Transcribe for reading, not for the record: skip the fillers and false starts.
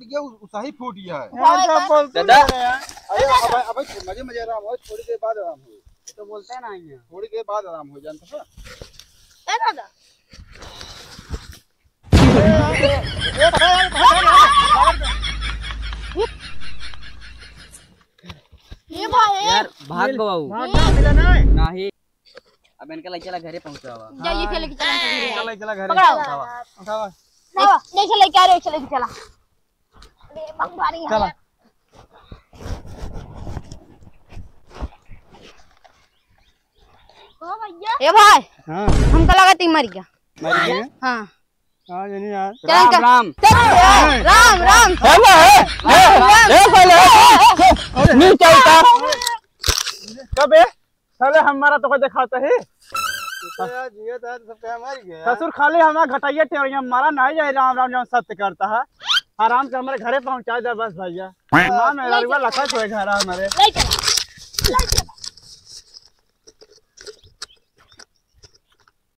फूट गया सही फूट गया है। यार क्या बोलते दादा। हैं यार? अरे अब मजे मजे आराम हो, थोड़ी देर बाद आराम हो, तो बोलते हैं ना ये थोड़ी देर बाद आराम हो जानते हो। ए दादा ये भाई यार भाग गो बाबू भाग मिला नहीं नहीं अब इनका लग चला घरे पहुंचा हुआ जल्दी से लेके चला चला चला घर पकड़ाओ। उठाओ नहीं से लेके आ रहे हो, चले चला अरे भगवान चला ओ भैया ए भाई हाँ हमको लगा तुम मर गया। मर गए हाँ हाँ नहीं यार राम राम चल राम राम नहीं चलता कबे साले हमारा तो दिखाता है यार जिया था सब क्या मर गया ससुर खाली हमारा घटाइए टेरिया हमारा नहीं जाए राम राम जब सत्य करता है आराम से हमारे घरे पहुंचा दे बस भैया माँ मेरा लखा हुए घर हमारे ले चला